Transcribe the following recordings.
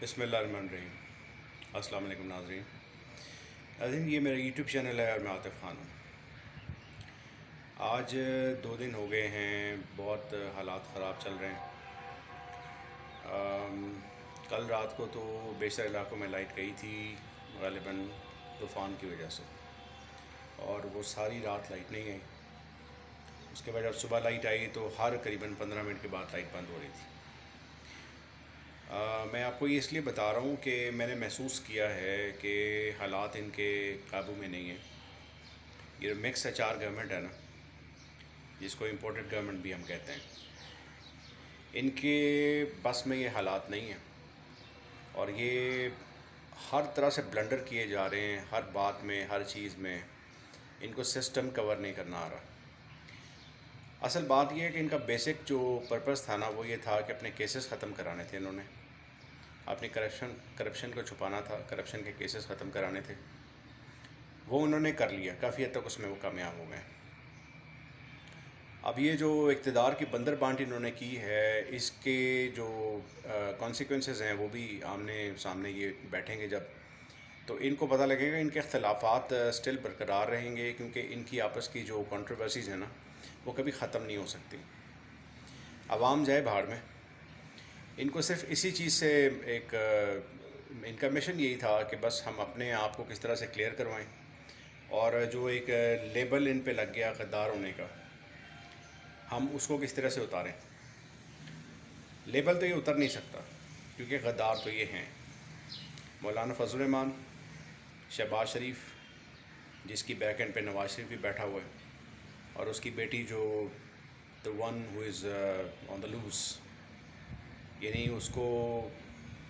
بسم اللہ الرحمن الرحیم۔ السلام علیکم ناظرین، یہ میرا یوٹیوب چینل ہے اور میں عاطف خان ہوں۔ آج 2 دن ہو گئے ہیں، بہت حالات خراب چل رہے ہیں۔ کل رات کو تو بیشتر علاقوں میں لائٹ گئی تھی، غالباً طوفان کی وجہ سے، اور وہ ساری رات لائٹ نہیں آئی۔ اس کے بعد جب صبح لائٹ آئی تو ہر قریباً 15 منٹ کے بعد لائٹ بند ہو رہی تھی۔ میں آپ کو یہ اس لیے بتا رہا ہوں کہ میں نے محسوس کیا ہے کہ حالات ان کے قابو میں نہیں ہیں۔ یہ مکس ایچ آر گورنمنٹ ہے نا، جس کو امپورٹڈ گورنمنٹ بھی ہم کہتے ہیں، ان کے بس میں یہ حالات نہیں ہیں، اور یہ ہر طرح سے بلنڈر کیے جا رہے ہیں، ہر بات میں، ہر چیز میں۔ ان کو سسٹم کور نہیں کرنا آ رہا۔ اصل بات یہ ہے کہ ان کا بیسک جو پرپس تھا نا، وہ یہ تھا کہ اپنے کیسز ختم کرانے تھے، انہوں نے اپنی کرپشن کو چھپانا تھا، کرپشن کے کیسز ختم کرانے تھے۔ وہ انہوں نے کر لیا، کافی حد تک اس میں وہ کامیاب ہو گئے۔ اب یہ جو اقتدار کی بندر بانٹ انہوں نے کی ہے، اس کے جو کانسیکوینسز ہیں وہ بھی آمنے سامنے یہ بیٹھیں گے جب، تو ان کو پتہ لگے گا ان کے اختلافات سٹل برقرار رہیں گے، کیونکہ ان کی آپس کی جو کنٹروورسیز ہیں نا، وہ کبھی ختم نہیں ہو سکتی۔ عوام جائے بھاڑ میں۔ ان کو صرف اسی چیز سے ایک ان کا مشن یہی تھا کہ بس ہم اپنے آپ کو کس طرح سے کلیئر کروائیں، اور جو ایک لیبل ان پہ لگ گیا غدار ہونے کا، ہم اس کو کس طرح سے اتاریں۔ لیبل تو یہ اتر نہیں سکتا، کیونکہ غدار تو یہ ہیں مولانا فضل الرحمان، شہباز شریف، جس کی بیک اینڈ پہ نواز شریف بھی بیٹھا ہوا ہے، اور اس کی بیٹی جو the one who is on the loose، یعنی اس کو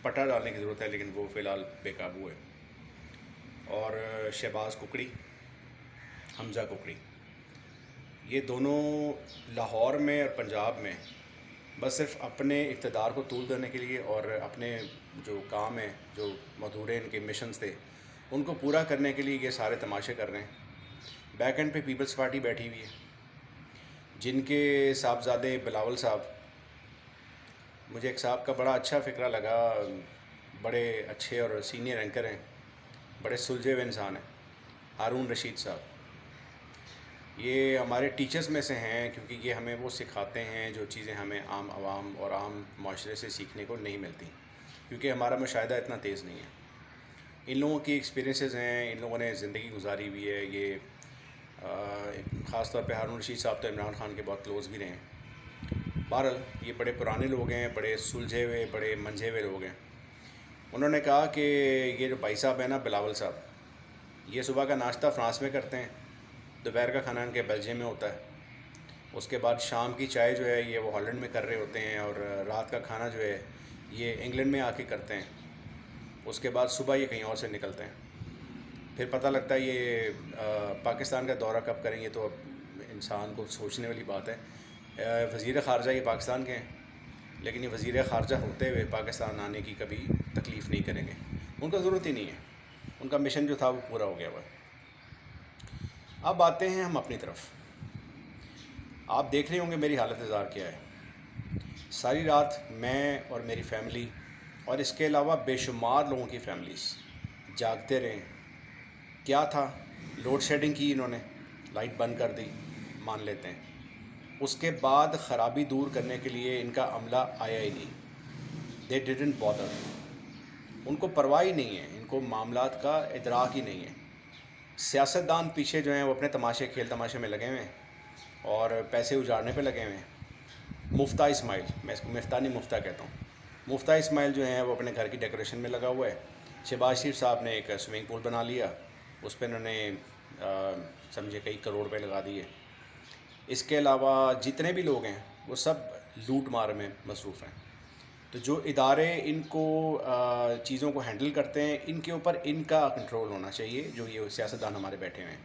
پٹا ڈالنے کی ضرورت ہے، لیکن وہ فی الحال بے قابو ہے۔ اور شہباز ککڑی، حمزہ ککڑی، یہ دونوں لاہور میں اور پنجاب میں بس صرف اپنے اقتدار کو طول دینے کے لیے اور اپنے جو کام ہیں، جو مدھورے ان کے مشنز تھے، ان کو پورا کرنے کے لیے یہ سارے تماشے کر رہے ہیں۔ بیک اینڈ پہ پیپلز پارٹی بیٹھی ہوئی ہے، جن کے صاحبزادے بلاول صاحب، مجھے ایک صاحب کا بڑا اچھا فکرہ لگا، بڑے اچھے اور سینئر اینکر ہیں، بڑے سلجھے ہوئے انسان ہیں، ہارون رشید صاحب۔ یہ ہمارے ٹیچرز میں سے ہیں، کیونکہ یہ ہمیں وہ سکھاتے ہیں جو چیزیں ہمیں عام عوام اور عام معاشرے سے سیکھنے کو نہیں ملتی، کیونکہ ہمارا مشاہدہ اتنا تیز نہیں ہے۔ ان لوگوں کی ایکسپیرینسز ہیں، ان لوگوں نے زندگی گزاری ہوئی ہے۔ یہ خاص طور پہ ہارون رشید صاحب تو عمران خان کے بہت کلوز بھی رہے ہیں۔ بہرحال یہ بڑے پرانے لوگ ہیں، بڑے سلجھے ہوئے، بڑے منجھے ہوئے لوگ ہیں۔ انہوں نے کہا کہ یہ جو بھائی صاحب ہیں نا، بلاول صاحب، یہ صبح کا ناشتہ فرانس میں کرتے ہیں، دوپہر کا کھانا ان کے بیلجیم میں ہوتا ہے، اس کے بعد شام کی چائے جو ہے یہ وہ ہالینڈ میں کر رہے ہوتے ہیں، اور رات کا کھانا جو ہے یہ انگلینڈ میں آ کے کرتے ہیں۔ اس کے بعد صبح یہ کہیں اور سے نکلتے ہیں۔ پھر پتہ لگتا ہے یہ پاکستان کا دورہ کب کریں گے، تو اب انسان کو سوچنے والی بات ہے۔ وزیر خارجہ یہ پاکستان کے ہیں، لیکن یہ وزیر خارجہ ہوتے ہوئے پاکستان آنے کی کبھی تکلیف نہیں کریں گے، ان کو ضرورت ہی نہیں ہے، ان کا مشن جو تھا وہ پورا ہو گیا ہوا ہے۔ اب آتے ہیں ہم اپنی طرف۔ آپ دیکھ رہے ہوں گے میری حالت زار کیا ہے۔ ساری رات میں اور میری فیملی، اور اس کے علاوہ بے شمار لوگوں کی فیملیز جاگتے رہے۔ کیا تھا؟ لوڈ شیڈنگ کی، انہوں نے لائٹ بند کر دی، مان لیتے ہیں۔ اس کے بعد خرابی دور کرنے کے لیے ان کا عملہ آیا ہی نہیں۔ دے ڈیڈنٹ بادر، ان کو پرواہ ہی نہیں ہے، ان کو معاملات کا ادراک ہی نہیں ہے۔ سیاستدان پیچھے جو ہیں وہ اپنے تماشے، کھیل تماشے میں لگے ہوئے ہیں اور پیسے اجاڑنے پہ لگے ہوئے ہیں۔ مفتہ اسماعیل، میں اس کو مفتہ نہیں مفتہ کہتا ہوں، مفتہ اسماعیل جو ہیں وہ اپنے گھر کی ڈیکوریشن میں لگا ہوا ہے۔ شہباز شریف صاحب نے ایک سوئمنگ پول بنا لیا، اس پہ انہوں نے سمجھے کئی کروڑ روپے لگا دیے۔ اس کے علاوہ جتنے بھی لوگ ہیں وہ سب لوٹ مار میں مصروف ہیں۔ تو جو ادارے ان کو چیزوں کو ہینڈل کرتے ہیں، ان کے اوپر ان کا کنٹرول ہونا چاہیے، جو یہ سیاستدان ہمارے بیٹھے ہوئے ہیں۔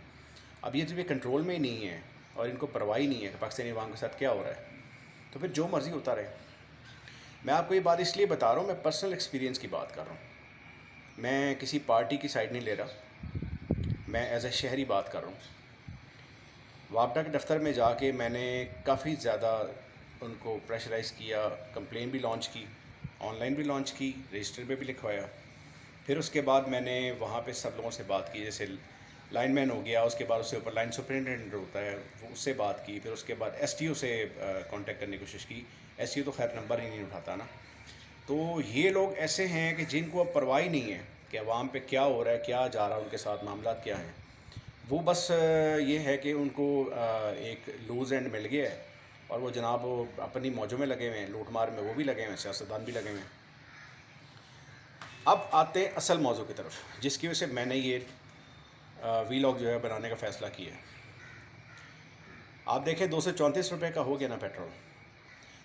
اب یہ جب یہ کنٹرول میں ہی نہیں ہے اور ان کو پرواہ ہی نہیں ہے کہ پاکستانی عوام کے ساتھ کیا ہو رہا ہے، تو پھر جو مرضی ہوتا رہے۔ میں آپ کو یہ بات اس لیے بتا رہا ہوں، میں پرسنل ایکسپیرینس کی بات کر رہا ہوں، میں کسی پارٹی کی سائڈ نہیں لے رہا، میں ایز اے شہری بات کر رہا ہوں۔ وابڈا کے دفتر میں جا کے میں نے کافی زیادہ ان کو پریشرائز کیا، کمپلین بھی لانچ کی، آن لائن بھی لانچ کی، رجسٹر پہ بھی لکھوایا. پھر اس کے بعد میں نے وہاں پہ سب لوگوں سے بات کی، جیسے لائن مین ہو گیا، اس کے بعد اس کے اوپر لائن سپرنٹینڈنٹ ہوتا ہے، وہ اس سے بات کی. پھر اس کے بعد ایس ٹی او سے کانٹیکٹ کرنے کی کوشش کی. ایس ٹی او تو خیر نمبر ہی نہیں اٹھاتا نا. تو یہ لوگ ایسے ہیں کہ جن کو اب پرواہ ہی نہیں ہے کہ عوام پہ کیا ہو رہا ہے، کیا جا رہا ہے، ان کے ساتھ معاملات کیا ہیں. وہ بس یہ ہے کہ ان کو ایک لوز اینڈ مل گیا ہے، اور وہ جناب وہ اپنی موجوں میں لگے ہوئے ہیں، لوٹ مار میں وہ بھی لگے ہوئے ہیں، سیاستدان بھی لگے ہوئے ہیں. اب آتے ہیں اصل موضوع کی طرف، جس کی وجہ سے میں نے یہ وی لاگ جو ہے بنانے کا فیصلہ کیا ہے. آپ دیکھیں 234 روپے کا ہو گیا نا پیٹرول.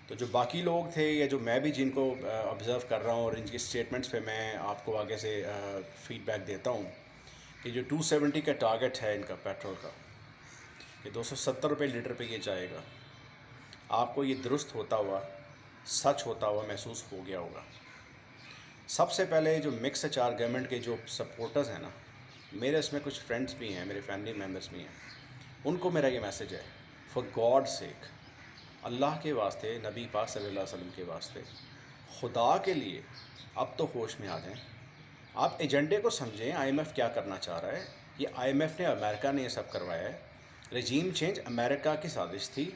تو جو باقی لوگ تھے یا جو میں بھی جن کو آبزرو کر رہا ہوں اور ان کی اسٹیٹمنٹس پہ میں آپ کو آگے سے فیڈ بیک دیتا ہوں کہ جو 270 کا ٹارگٹ ہے ان کا پیٹرول کا، کہ 270 روپے لیٹر پہ یہ جائے گا، آپ کو یہ درست ہوتا ہوا، سچ ہوتا ہوا محسوس ہو گیا ہوگا. سب سے پہلے جو مکس ایچ آر گورنمنٹ کے جو سپورٹرز ہیں نا، میرے اس میں کچھ فرینڈس بھی ہیں، میرے فیملی ممبرس بھی ہیں، ان کو میرا یہ میسیج ہے، فار گاڈ سیک، اللہ کے واسطے، نبی پاک صلی اللہ علیہ وسلم کے واسطے، خدا کے لیے اب تو ہوش میں آ جائیں. آپ ایجنڈے کو سمجھیں، آئی ایم ایف کیا کرنا چاہ رہا ہے. یہ آئی ایم ایف نے، امریکہ نے یہ سب کروایا ہے. رجیم چینج امریکہ کی سازش تھی،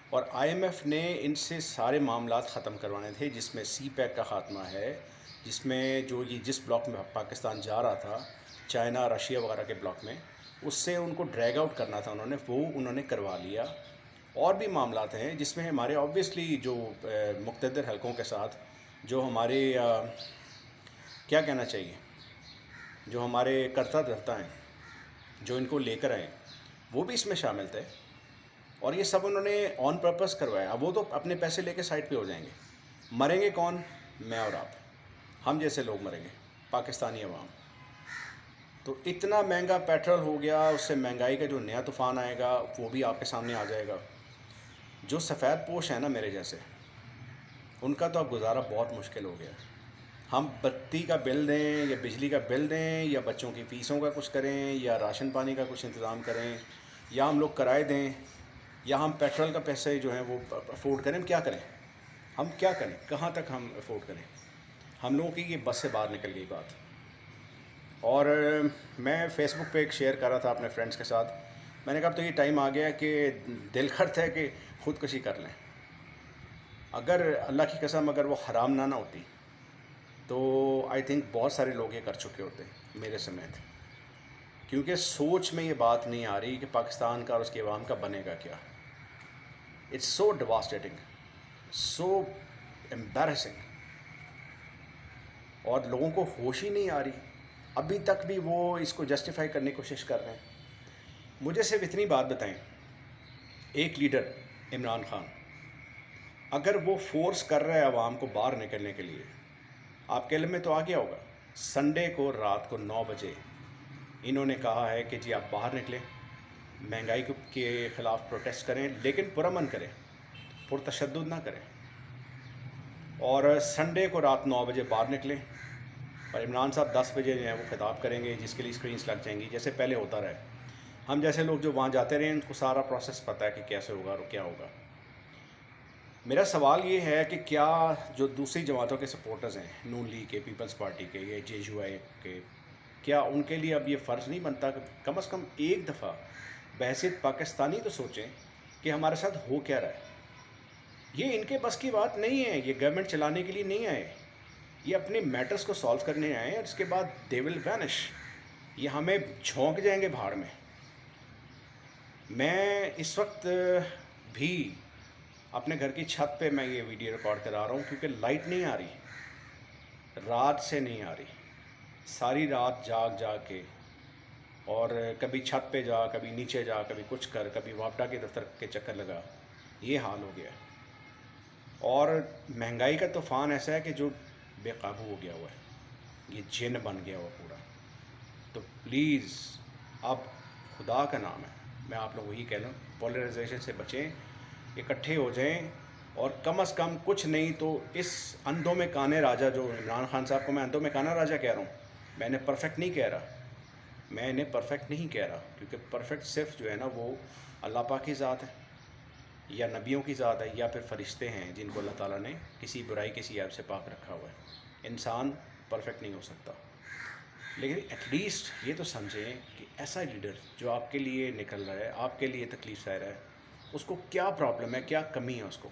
اور آئی ایم ایف نے ان سے سارے معاملات ختم کروانے تھے، جس میں سی پیک کا خاتمہ ہے، جس میں جو یہ جس بلاک میں پاکستان جا رہا تھا، چائنا رشیا وغیرہ کے بلاک میں، اس سے ان کو ڈریگ آؤٹ کرنا تھا انہوں نے کروا لیا. اور بھی معاملات ہیں جس میں ہمارے آبویسلی جو مقتدر حلقوں کے ساتھ جو ہمارے کیا کہنا چاہیے، جو ہمارے کرتا دھرتا ہیں، جو ان کو لے کر آئیں، وہ بھی اس میں شامل تھے. اور یہ سب انہوں نے آن پرپز کروایا. اب وہ تو اپنے پیسے لے کے سائڈ پہ ہو جائیں گے. مریں گے کون؟ میں اور آپ، ہم جیسے لوگ مریں گے، پاکستانی عوام. تو اتنا مہنگا پیٹرول ہو گیا، اس سے مہنگائی کا جو نیا طوفان آئے گا وہ بھی آپ کے سامنے آ جائے گا. جو سفید پوش ہیں نا میرے جیسے، ان کا تو اب گزارا بہت مشکل ہو گیا. ہم بتی کا بل دیں یا بجلی کا بل دیں یا بچوں کی فیسوں کا کچھ کریں یا راشن پانی کا کچھ انتظام کریں یا ہم لوگ کرائے دیں یا ہم پیٹرول کا پیسے جو ہیں وہ افورڈ کریں. کیا کریں؟ ہم کیا کریں؟ کہاں تک ہم افورڈ کریں؟ ہم لوگوں کی یہ بس سے باہر نکل گئی بات. اور میں فیس بک پہ ایک شیئر کر رہا تھا اپنے فرینڈس کے ساتھ. میں نے کہا تو یہ ٹائم آ گیا کہ دل کرتا ہے کہ خودکشی کر لیں. اگر اللہ کی قسم اگر وہ حرام نہ ہوتی تو آئی تھنک بہت سارے لوگ یہ کر چکے ہوتے میرے سمیت. کیونکہ سوچ میں یہ بات نہیں آ رہی کہ پاکستان کا اور اس کے عوام کا بنے گا کیا. It's so devastating, so embarrassing. اور لوگوں کو ہوش ہی نہیں آ رہی. ابھی تک بھی وہ اس کو جسٹیفائی کرنے کی کوشش کر رہے ہیں. مجھے صرف اتنی بات بتائیں، ایک لیڈر عمران خان اگر وہ فورس کر رہا ہے عوام کو باہر نکلنے کے لیے، آپ کے علم میں تو آ گیا ہوگا، سنڈے کو رات کو 9 بجے انہوں نے کہا ہے کہ جی آپ باہر نکلیں، مہنگائی کے خلاف پروٹیسٹ کریں، لیکن پرامن کریں، پرتشدد نہ کریں. اور سنڈے کو رات 9 بجے باہر نکلیں، اور عمران صاحب 10 بجے جو ہے وہ خطاب کریں گے، جس کے لیے اسکرینس لگ جائیں گی جیسے پہلے ہوتا رہے. ہم جیسے لوگ جو وہاں جاتے رہے ان کو سارا پروسیس پتہ ہے کہ کیسے ہوگا اور کیا ہوگا. میرا سوال یہ ہے کہ کیا جو دوسری جماعتوں کے سپورٹرز ہیں، نون لیگ کے، پیپلز پارٹی کے یا جے یو آئی کے، کیا ان کے لیے اب یہ فرض نہیں بنتا کہ کم از کم ایک دفعہ بحیثیت پاکستانی تو سوچیں کہ ہمارے ساتھ ہو کیا رہا ہے. یہ ان کے بس کی بات نہیں ہے، یہ گورنمنٹ چلانے کے لیے نہیں آئے، یہ اپنے میٹرز کو سالو کرنے آئے ہیں، اور اس کے بعد دے ول وینش. یہ ہمیں جھونک جائیں گے بھاڑ میں. میں اس وقت بھی اپنے گھر کی چھت پہ میں یہ ویڈیو ریکارڈ کرا رہا ہوں کیونکہ لائٹ نہیں آ رہی، رات سے نہیں آ رہی. ساری رات جاگ کے، اور کبھی چھت پہ جا، کبھی نیچے جا، کبھی کچھ کر، کبھی واپڈا کے دفتر کے چکر لگا. یہ حال ہو گیا. اور مہنگائی کا طوفان ایسا ہے کہ جو بے قابو ہو گیا ہوا ہے، یہ جن بن گیا ہوا پورا. تو پلیز اب خدا کا نام ہے، میں آپ لوگوں کو یہ کہہ لوں، پولرائزیشن سے بچیں، اکٹھے ہو جائیں. اور کم از کم کچھ نہیں تو اس اندھوں میں کانے راجا جو عمران خان صاحب کو میں اندھوں میں کانا راجا کہہ رہا ہوں، میں انہیں پرفیکٹ نہیں کہہ رہا، کیونکہ پرفیکٹ صرف جو ہے نا وہ اللہ پاک کی ذات ہے. یا نبیوں کی ذات ہے یا پھر فرشتے ہیں جن کو اللہ تعالیٰ نے کسی برائی کسی عیب سے پاک رکھا ہوا ہے. انسان پرفیکٹ نہیں ہو سکتا، لیکن ایٹ لیسٹ یہ تو سمجھیں کہ ایسا لیڈر جو آپ کے لیے نکل رہا ہے، آپ کے لیے تکلیف سہ رہا ہے، اس کو کیا پرابلم ہے، کیا کمی ہے اس کو.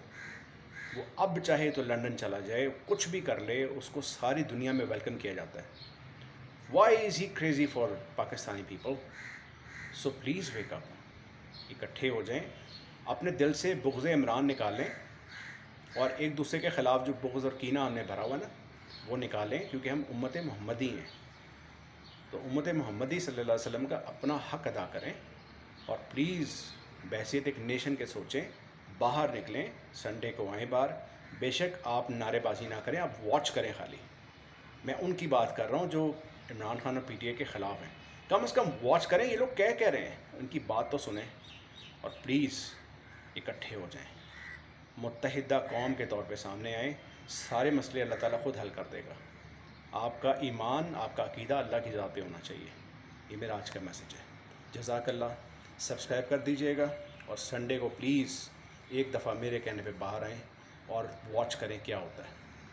وہ اب چاہے تو لنڈن چلا جائے، کچھ بھی کر لے، اس کو ساری دنیا میں ویلکم کیا جاتا ہے. Why is he crazy for Pakistani people? So please wake up, اکٹھے ہو جائیں، اپنے دل سے بغض عمران نکالیں، اور ایک دوسرے کے خلاف جو بغض اور کینہ ہم نے بھرا ہوا نا وہ نکالیں، کیونکہ ہم امت محمدی ہیں. تو امت محمدی صلی اللہ علیہ وسلم کا اپنا حق ادا کریں، اور پلیز بحیثیت ایک نیشن کے سوچیں، باہر نکلیں، سنڈے کو آئیں باہر. بے شک آپ نعرے بازی نہ کریں، آپ واچ کریں خالی. میں ان کی بات کر رہا ہوں جو عمران خان اور پی ٹی آئی کے خلاف ہیں. کم از کم واچ کریں، یہ لوگ کہہ رہے ہیں، ان کی بات تو سنیں، اور پلیز اکٹھے ہو جائیں، متحدہ قوم کے طور پہ سامنے آئیں. سارے مسئلے اللہ تعالیٰ خود حل کر دے گا. آپ کا ایمان، آپ کا عقیدہ اللہ کی ذات پہ ہونا چاہیے. یہ میرا آج کا میسج ہے. جزاک اللہ. سبسکرائب کر دیجیے گا، اور سنڈے کو پلیز ایک دفعہ میرے کہنے پہ باہر آئیں اور واچ کریں کیا ہوتا ہے.